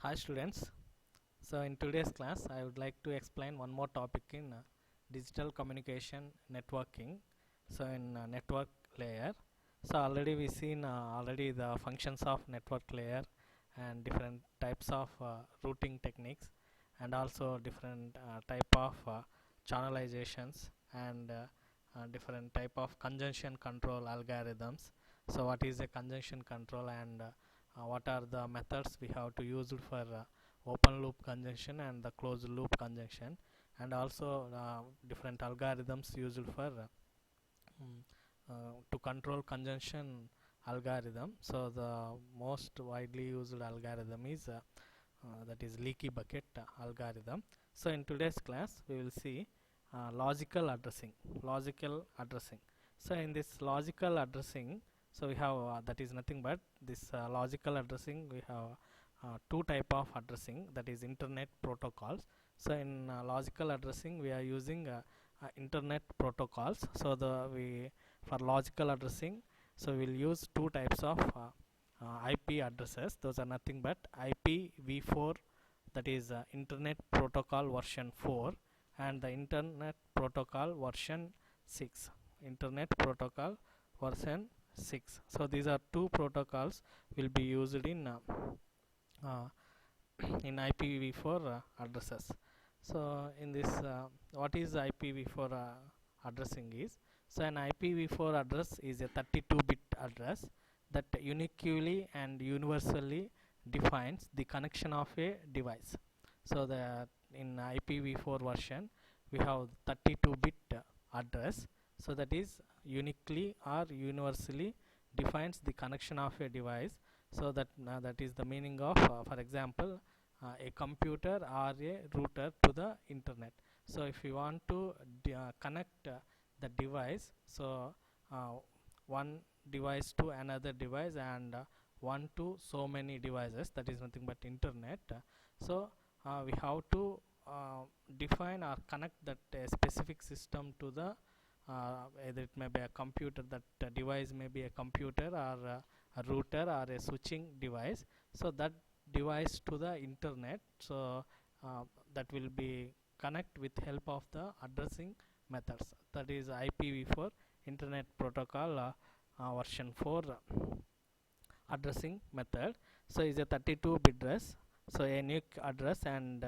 Hi students. So in today's class I would like to explain one more topic in digital communication networking. So in network layer. So already we seen already the functions of network layer and different types of routing techniques and also different type of channelizations and different type of conjunction control algorithms. So what is a conjunction control and what are the methods we have to use for open loop conjunction and the closed loop conjunction, and also different algorithms used for to control conjunction algorithm. So the most widely used algorithm is that is leaky bucket algorithm. So in today's class we will see logical addressing. So in this logical addressing, so we have that is nothing but this logical addressing. We have two type of addressing, that is internet protocols. So in logical addressing we are using internet protocols. So the we for logical addressing, so we'll use two types of IP addresses. Those are nothing but IPv4, that is internet protocol version 4, and the internet protocol version 6. Internet protocol version 6. So these are two protocols will be used uh, in IPv4 addresses. So in this what is IPv4 addressing is, so an IPv4 address is a 32-bit address that uniquely and universally defines the connection of a device. So that in IPv4 version we have 32-bit address, so that is uniquely or universally defines the connection of a device. So that that is the meaning of for example a computer or a router to the internet. So if you want to connect the device, so uh, one device to another device and one to so many devices, that is nothing but internet. So we have to define or connect that specific system to the either it may be a computer, that device may be a computer or a router or a switching device. So that device to the internet, so that will be connect with help of the addressing methods, that is IPv4 internet protocol version 4 addressing method. So is a 32-bit address, so a unique address, and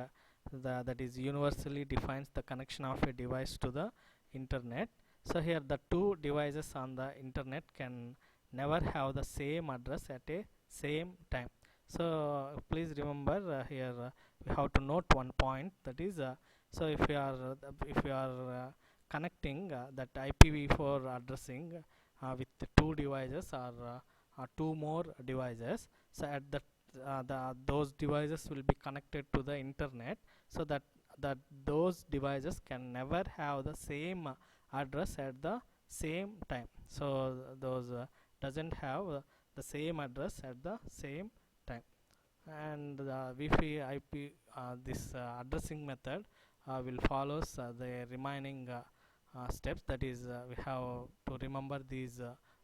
that is universally defines the connection of a device to the internet. So here the two devices on the internet can never have the same address at a same time. So please remember here we have to note one point, that is so if you are connecting that IPv4 addressing with the two devices or two more devices, so at those devices will be connected to the internet, so that those devices can never have the same address at the same time. So those doesn't have the same address at the same time. And the Wi-Fi IP this addressing method will follows the remaining steps, that is we have to remember these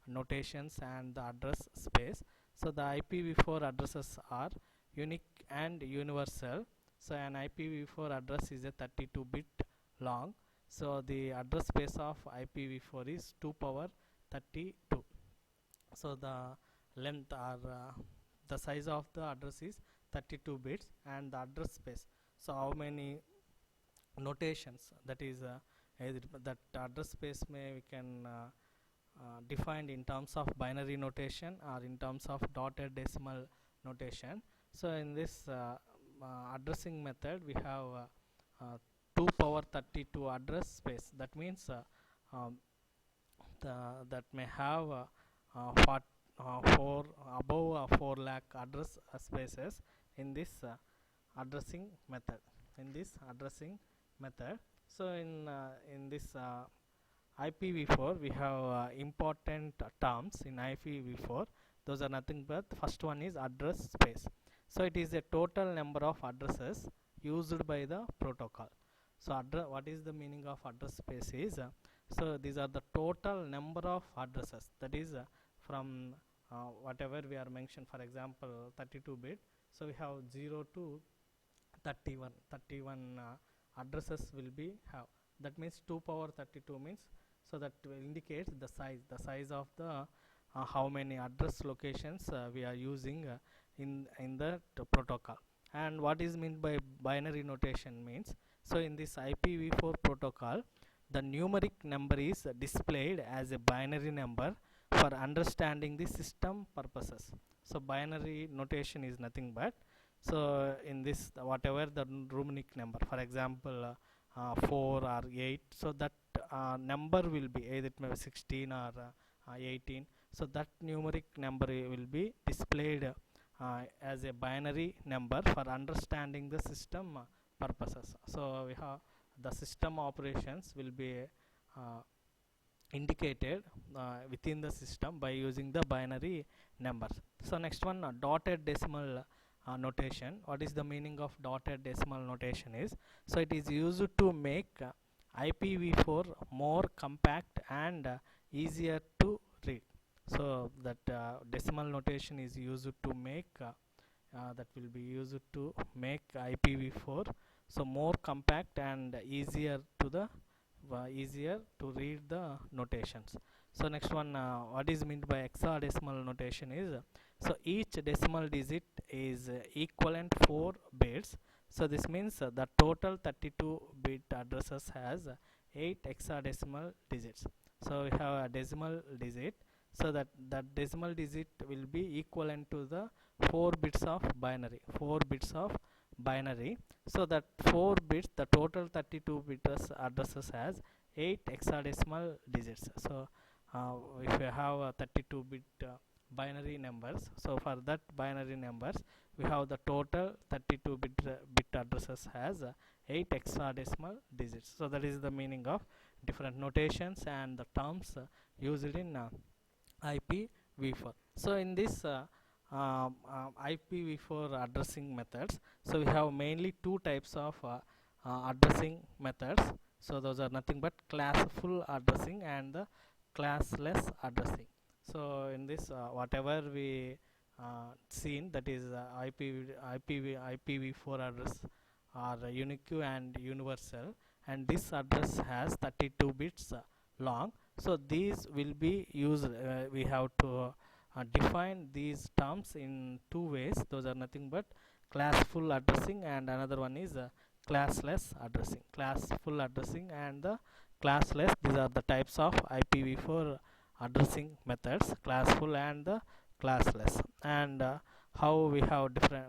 notations and the address space. So the IPv4 addresses are unique and universal. So an IPv4 address is a 32-bit long. So the address space of IPv4 is 2 power 32. So the length or the size of the address is 32 bits, and the address space, so how many notations, that is either that address space may we can defined in terms of binary notation or in terms of dotted decimal notation. So in this addressing method we have 2 power 32 address space. That means um, that may have four above 4 lakh address spaces in this addressing method So in this IPv4 we have important terms in IPv4. Those are nothing but first one is address space. So it is a total number of addresses used by the protocol. So what is the meaning of address space is so these are the total number of addresses, that is from whatever we are mentioned, for example 32 bit, so we have 0 to 31 addresses will be have. That means 2 power 32 means, so that indicates the size of the how many address locations we are using in the protocol. And what is meant by binary notation means, so in this IPv4 protocol, the numeric number is displayed as a binary number for understanding the system purposes. So binary notation is nothing but, so in this whatever the numeric number, for example 4 or 8, so that number will be either it may be 16 or 18, so that numeric number will be displayed as a binary number for understanding the system purposes. So we have the system operations will be uh, indicated within the system by using the binary numbers. So next one, dotted decimal notation. What is the meaning of dotted decimal notation is, so it is used to make IPv4 more compact and easier to read. So that decimal notation is used to make that will be used to make IPv4 so more compact and easier to read the notations. So next one, what is meant by hexadecimal notation is, so each decimal digit is equivalent 4 bits. So this means the total 32 bit addresses has 8 hexadecimal digits. So we have a decimal digit, so that decimal digit will be equivalent to the 4 bits of binary. So that 4 bits, the total 32 bits addresses has 8 hexadecimal digits. So if you have a 32 bit binary numbers, so for that binary numbers we have the total 32 bit addresses has 8 hexadecimal digits. So that is the meaning of different notations and the terms used in IPv4. So in this IPv4 addressing methods, so we have mainly two types of addressing methods. So those are nothing but classful addressing and the classless addressing. So in this whatever we seen, that is IPv4 address are unique and universal, and this address has 32 bits long. So these will be used, we have to define these terms in two ways. Those are nothing but classful addressing, and another one is classless addressing. Classful addressing and the classless, these are the types of IPv4 addressing methods, classful and the classless. And how we have different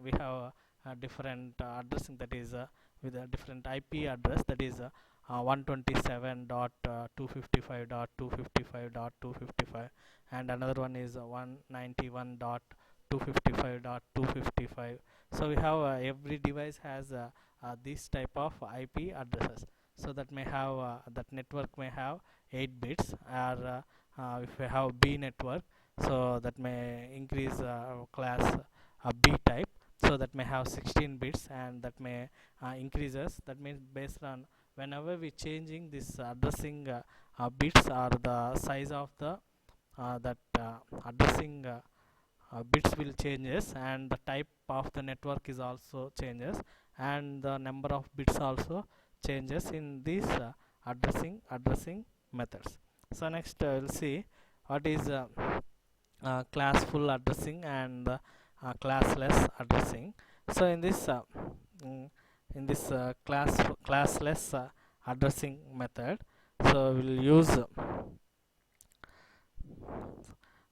addressing, that is with a different IP address, that is 127.255.255.255, and another one is 191.255.255. So we have every device has this type of IP addresses. So that may have that network may have 8 bits, or if we have B network, so that may increase class B type, so that may have 16 bits, and that may increases. That means based on whenever we changing this addressing bits or the size of the that addressing bits will changes, and the type of the network is also changes, and the number of bits also changes in these addressing methods. So next we'll see what is classful addressing and classless addressing. So in this classless addressing method, so we'll use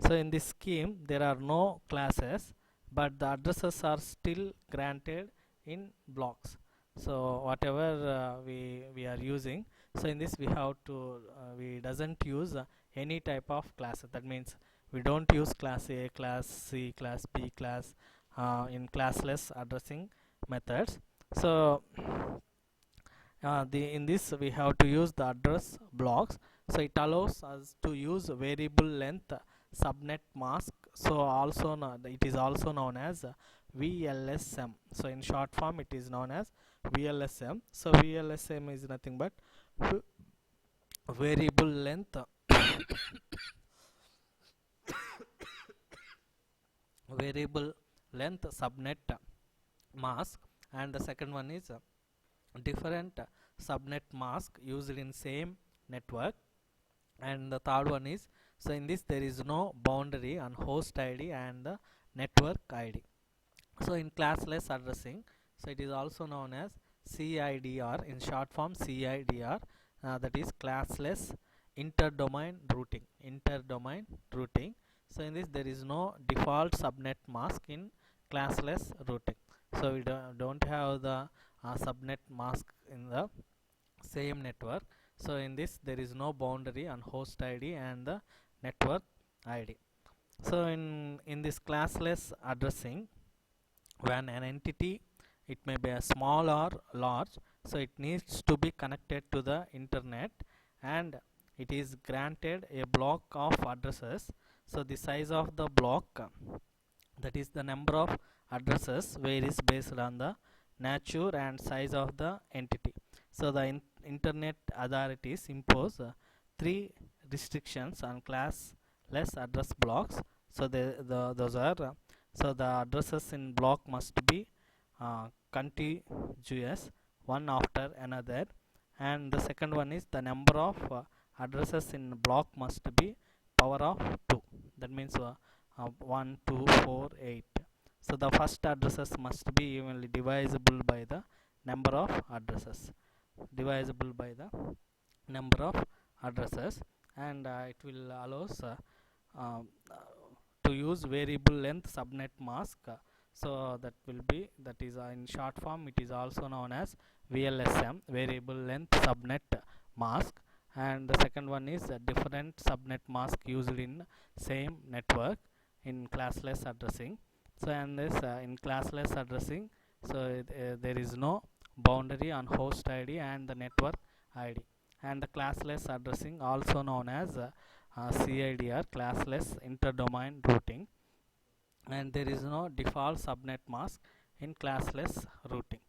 so in this scheme there are no classes, but the addresses are still granted in blocks. So whatever we are using, so in this we have to we doesn't use any type of class. That means we don't use class A, class C, class B, class in classless addressing methods. So in this we have to use the address blocks. So it allows us to use variable length subnet mask, so also it is also known as VLSM. So in short form it is known as VLSM. So VLSM is nothing but variable length variable length subnet mask, and the second one is different subnet mask used in same network, and the third one is, so in this there is no boundary on host id and the network id. So in classless addressing, so it is also known as CIDR, in short form CIDR, that is classless interdomain routing. Interdomain routing. So in this there is no default subnet mask in classless routing. So we don't have the subnet mask in the same network. So in this there is no boundary on host ID and the network ID. So in this classless addressing, when an entity, it may be a small or large, so it needs to be connected to the internet, and it is granted a block of addresses. So the size of the block, that is the number of addresses, varies based on the nature and size of the entity. So the internet authorities impose three restrictions on classless address blocks. So those are so the addresses in block must be contiguous, one after another, and the second one is the number of addresses in block must be power of 2. That means 1, 2, 4, 8. So the first addresses must be evenly divisible by the number of addresses, divisible by the number of addresses, and it will allows uh, to use variable length subnet mask. So that will be, that is in short form it is also known as VLSM, variable length subnet mask, and the second one is a different subnet mask used in same network in classless addressing. So and this in classless addressing, so there is no boundary on host ID and the network ID, and the classless addressing also known as CIDR, classless interdomain routing, and there is no default subnet mask in classless routing.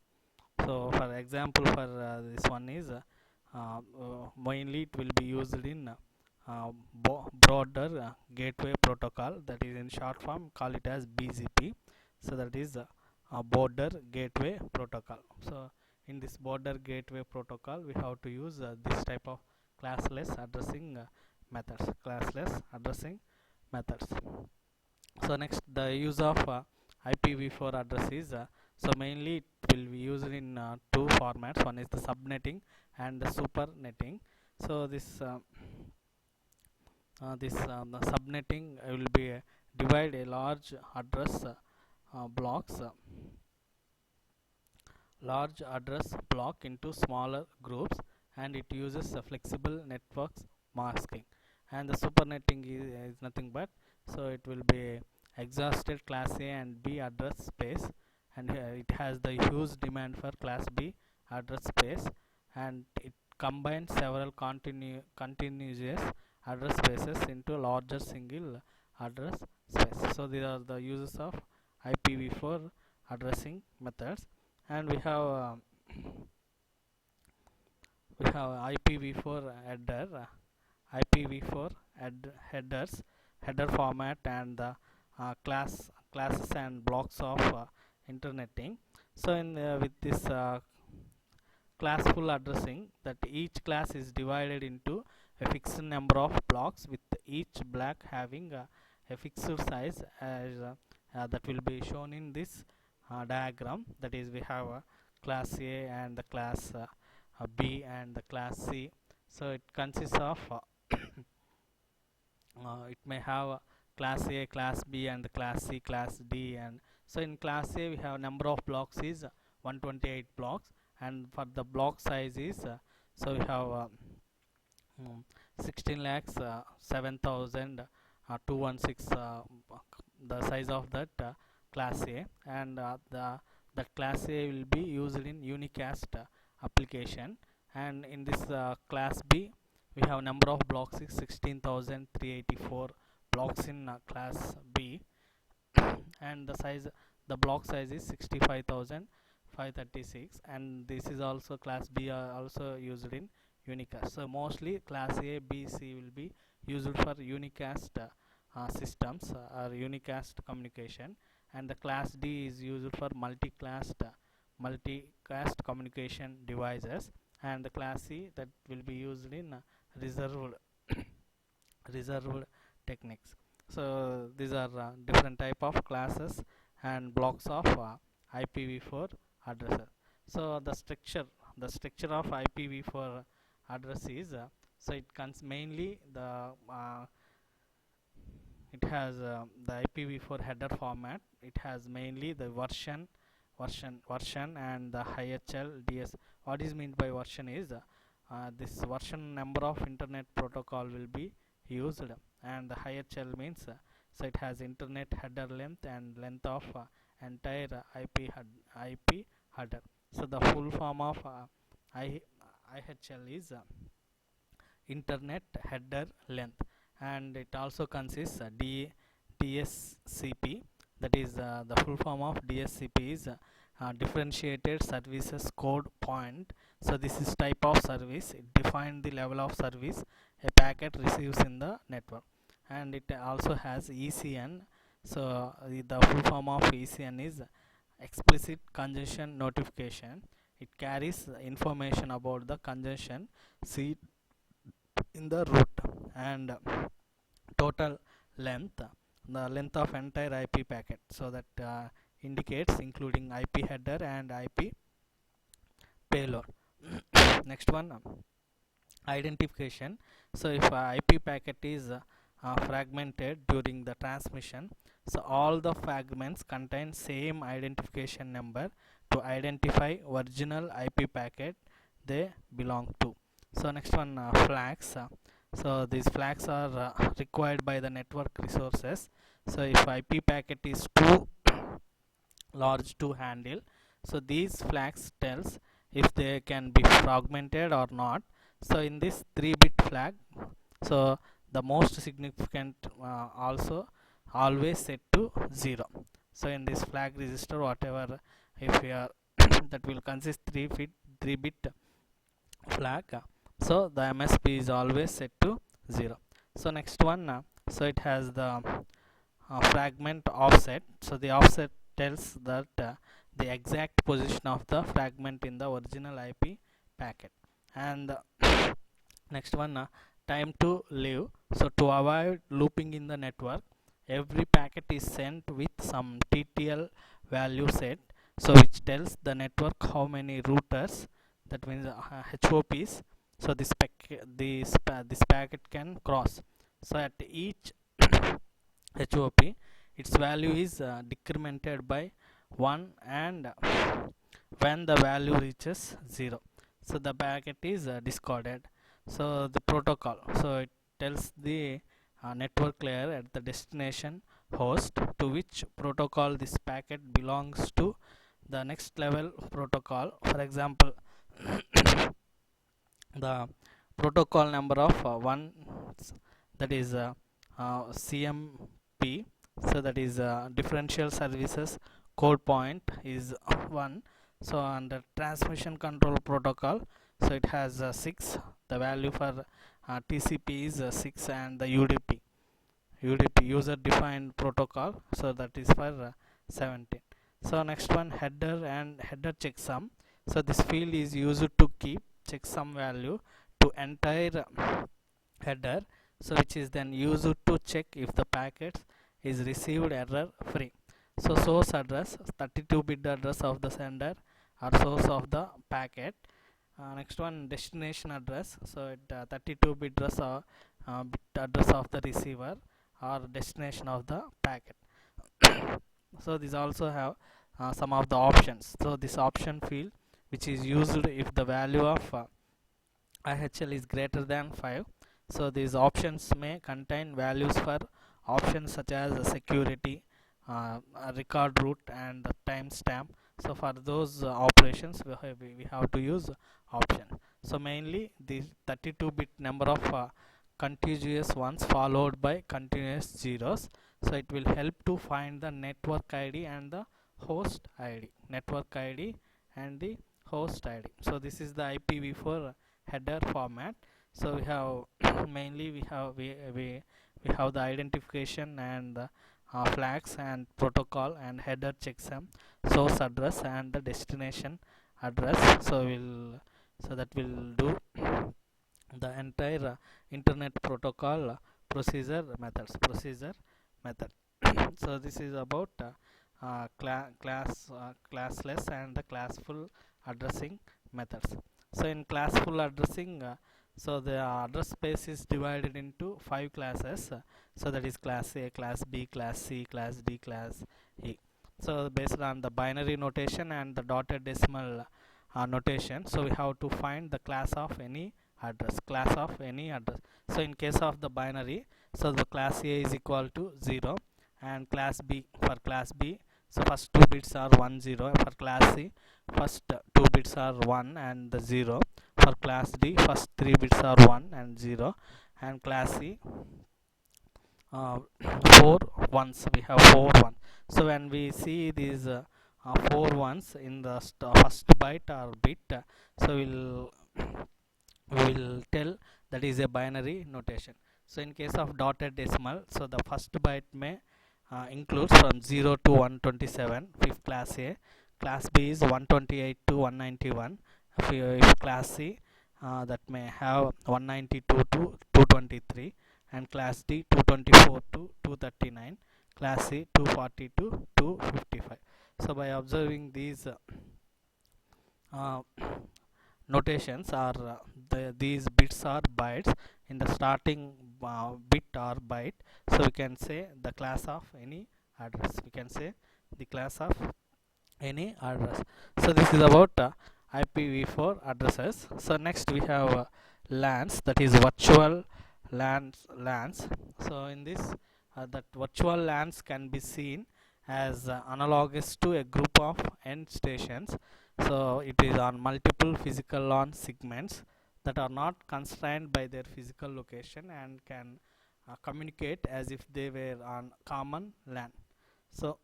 So for example, for this one is mainly it will be used in broader gateway protocol, that is in short form call it as BGP. So that is border gateway protocol. So in this border gateway protocol we have to use this type of classless addressing methods, classless addressing methods. So next, the use of IPv4 address is, so mainly it will be used in two formats. One is the subnetting and the supernetting. So the subnetting will be divide a large address blocks, large address block into smaller groups, and it uses flexible networks masking. And the supernetting is nothing but, so it will be exhausted class A and B address space, and it has the huge demand for class B address space, and it combines several continuous address spaces into larger single address space. So these are the uses of IPv4 addressing methods. And we have IPv4 header, IPv4 headers, header format, and the classes and blocks of interneting. So in with this classful addressing, that each class is divided into a fixed number of blocks, with each block having a fixed size, as that will be shown in this diagram. That is, we have class A and the class B and the class C. So it consists of it may have class A, class B, and the class C, class D. And so in class A we have number of blocks is 128 blocks, and for the block size is so we have 16 lakhs 7,216 the size of that class A, and the class A will be used in unicast application. And in this class B we have number of blocks is 16,384 blocks in class B, and the block size is 65,536, and this is also class B also used in unicast. So mostly class A, B, C will be used for unicast systems or unicast communication, and the class D is used for multicast communication devices, and the class C that will be used in reserved reserved techniques. So these are different type of classes and blocks of IPv4 addresses. So the structure of IPv4 address is so it comes mainly it has the IPv4 header format. It has mainly the version and the IHL DS. What is meant by version is this version number of internet protocol will be used, and the IHL means so it has internet header length and length of entire IP header. So the full form of IHL is internet header length, and it also consists DSCP, that is the full form of DSCP is differentiated services code point. So this is type of service. It defines the level of service a packet receives in the network, and it also has ECN. So the full form of ECN is explicit congestion notification. It carries information about the congestion seat in the root, and total length, the length of entire IP packet, so that indicates including IP header and IP payload. Next one, identification. So if IP packet is fragmented during the transmission, so all the fragments contain same identification number to identify original IP packet they belong to. So next one, flags. So these flags are required by the network resources. So if IP packet is too large to handle, so these flags tells if they can be fragmented or not. So in this 3-bit flag, so the most significant also always set to 0. So in this flag register, whatever if we are that will consist 3-bit flag, so the MSB is always set to 0. So next one, so it has the fragment offset. So the offset tells that the exact position of the fragment in the original IP packet. And next one, time to live. So to avoid looping in the network, every packet is sent with some TTL value set, so which tells the network how many routers, that means HOPs, so this packet can cross. So at each HOP, its value is decremented by 1, and when the value reaches 0, so the packet is discarded. So the protocol, so it tells the network layer at the destination host to which protocol this packet belongs to, the next level protocol. For example, the protocol number of 1, that is CMP, so that is differential services code point is 1. So under transmission control protocol, so it has 6, the value for TCP is 6, and the UDP user defined protocol, so that is for 17. So next one, header and header checksum. So this field is used to keep checksum value to entire header, so which is then used to check if the packet is received error free. So source address, 32-bit address of the sender or source of the packet. Next one, destination address. So it 32-bit bit address of the receiver or destination of the packet. So these also have some of the options. So this option field, which is used if the value of IHL is greater than 5. So these options may contain values for options such as security, record route, and the timestamp. So for those operations, we have to use option. So mainly the 32-bit number of contiguous ones followed by continuous zeros. So it will help to find the network ID and the host ID. Network ID and the host ID. So this is the IPv4 header format. So we have mainly we we have the identification and the flags and protocol and header checksum, source address and the destination address. So that will do the entire internet protocol procedure method. So this is about classless and the classful addressing methods. So in classful addressing, so the address space is divided into 5 classes. So that is class A, class B, class C, class D, class E. So based on the binary notation and the dotted decimal notation, so we have to find the class of any address. So in case of the binary, so the class A is equal to 0, and class B, for class B, so first 2 bits are 1 0. For class C, first 2 bits are 1 and the 0. For class D, first 3 bits are 1 and 0, and class E, uh, 4 ones, we have 4 1. So when we see these 4 ones in the first byte or bit, so we will tell that is a binary notation. So in case of dotted decimal, so the first byte may includes from 0 to 127 if class A, class B is 128 to 191, if class C, that may have 192 to 223, and class D 224 to 239, class C 240 to 255. So by observing these uh, notations, are these bits are bytes in the starting bit or byte, so we can say the class of any address, so this is about IPv4 addresses. So next we have LANs, that is virtual LANs. So in this, that virtual LANs can be seen as analogous to a group of end stations. So it is on multiple physical LAN segments that are not constrained by their physical location and can communicate as if they were on common LAN. So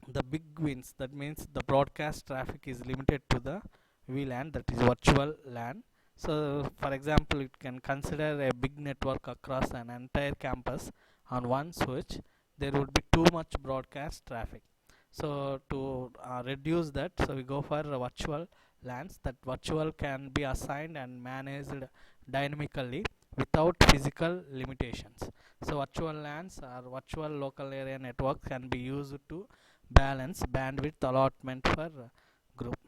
the big wins, that means the broadcast traffic is limited to the VLAN, that is virtual LAN. So for example, it can consider a big network across an entire campus on one switch, there would be too much broadcast traffic. So to reduce that, so we go for virtual LANs. That virtual can be assigned and managed dynamically without physical limitations. So virtual LANs or virtual local area network can be used to balance bandwidth allotment for group.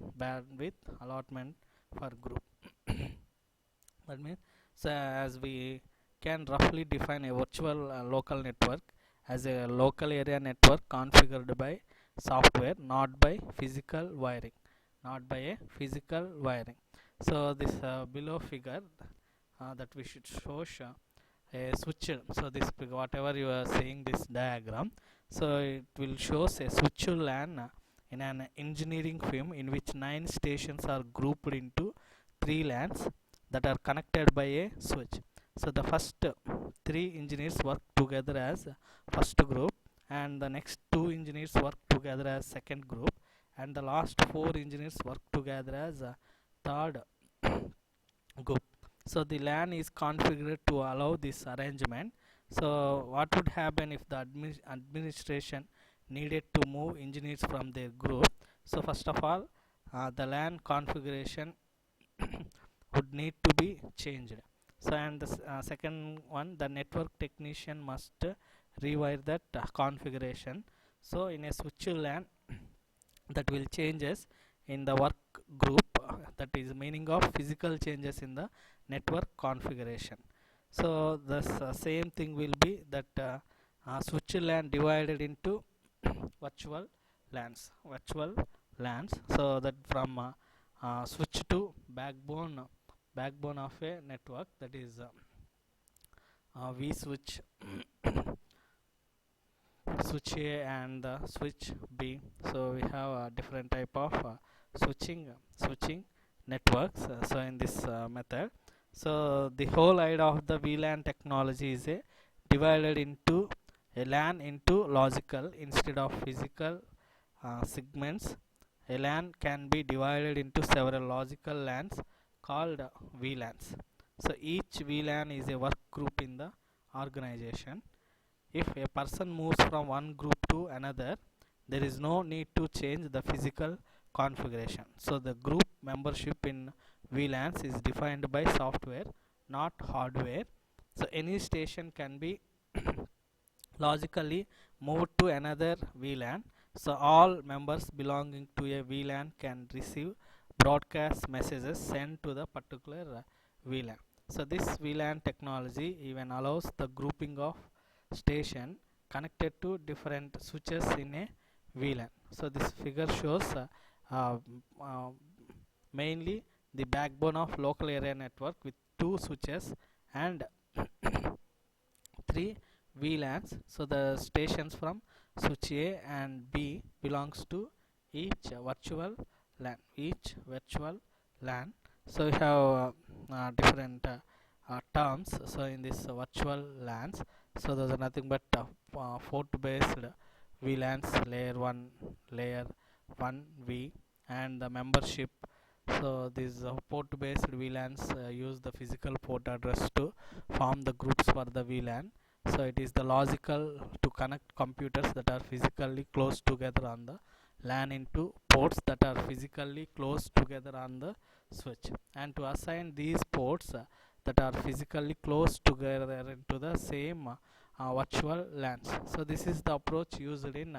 That means, so as we can roughly define a virtual local network as a local area network configured by software, not by physical wiring. So this below figure that we should show a switch. So this whatever you are seeing this diagram, so it will shows a switch LAN in an engineering film in which 9 stations are grouped into 3 LANs that are connected by a switch. So the first 3 engineers work together as first group, and the next 2 engineers work together as second group, and the last 4 engineers work together as a third group. So the LAN is configured to allow this arrangement. So what would happen if the administration needed to move engineers from their group? So first of all, the LAN configuration would need to be changed. So and the second one, the network technician must rewire that configuration. So in a switch LAN, that will changes in the work group, that is meaning of physical changes in the network configuration. So the same thing will be that switch LAN divided into virtual LANs, so that from switch to backbone of a network, that is V switch switch A and switch B. So we have a different type of switching networks. So in this method, so the whole idea of the VLAN technology is divided into a LAN into logical instead of physical segments. A LAN can be divided into several logical LANs called VLANs. So each VLAN is a work group in the organization. If a person moves from one group to another, there is no need to change the physical configuration. So the group membership in VLANs is defined by software, not hardware. So any station can be logically moved to another VLAN. So all members belonging to a VLAN can receive broadcast messages sent to the particular VLAN. So this VLAN technology even allows the grouping of station connected to different switches in a VLAN. So this figure shows uh, uh, mainly the backbone of local area network with two switches and three VLANs. So the stations from switch A and B belongs to each virtual LAN. So we have different terms. So in this virtual LANs, so those are nothing but port-based VLANs, layer 1, layer 1V, and the membership. So these port-based VLANs use the physical port address to form the groups for the VLAN. So it is the logical to connect computers that are physically close together on the LAN into ports that are physically close together on the switch, and to assign these ports that are physically close together into the same virtual LANs. So this is the approach used in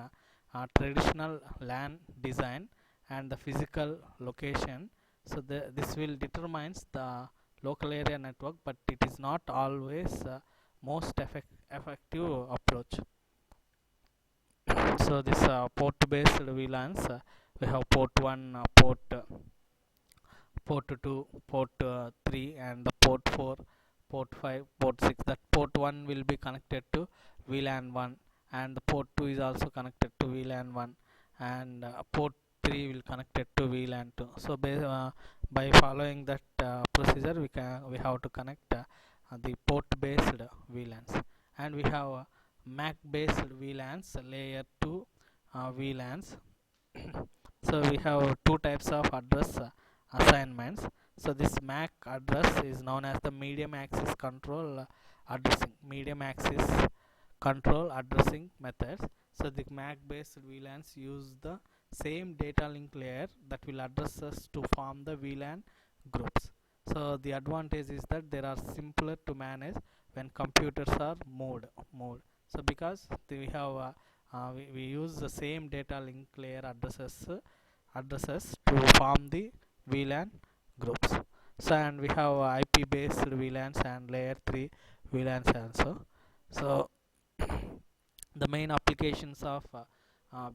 traditional LAN design and the physical location. So this will determines the local area network, but it is not always most effective approach. So this port based VLANs, we have port 1, port 2, port 3, and the port 4, port 5, port 6. That port 1 will be connected to VLAN 1, and the port 2 is also connected to VLAN 1, and port 3 will connected to VLAN 2. So by following that procedure, we have to connect the port based VLANs, and we have MAC based VLANs, layer 2 VLANs. So we have two types of address assignments. So this MAC address is known as the medium access control addressing methods. So the MAC based VLANs use the same data link layer that will address us to form the VLAN groups. So the advantage is that they are simpler to manage when computers are moved. So because we have we use the same data link layer addresses to form the VLAN groups. So and we have IP based VLANs and layer 3 VLANs also. So the main applications of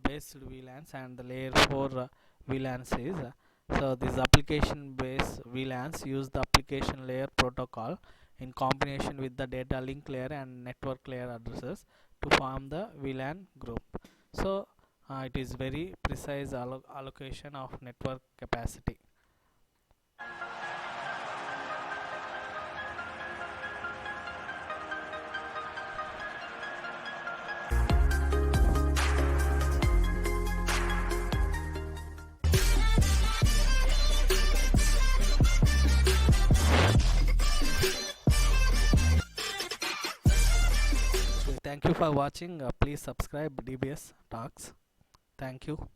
based VLANs and the layer 4 VLANs is so these application based VLANs use the application layer protocol in combination with the data link layer and network layer addresses to form the VLAN group. So it is very precise allocation of network capacity. Thank you for watching. Please subscribe DBS Talks. Thank you.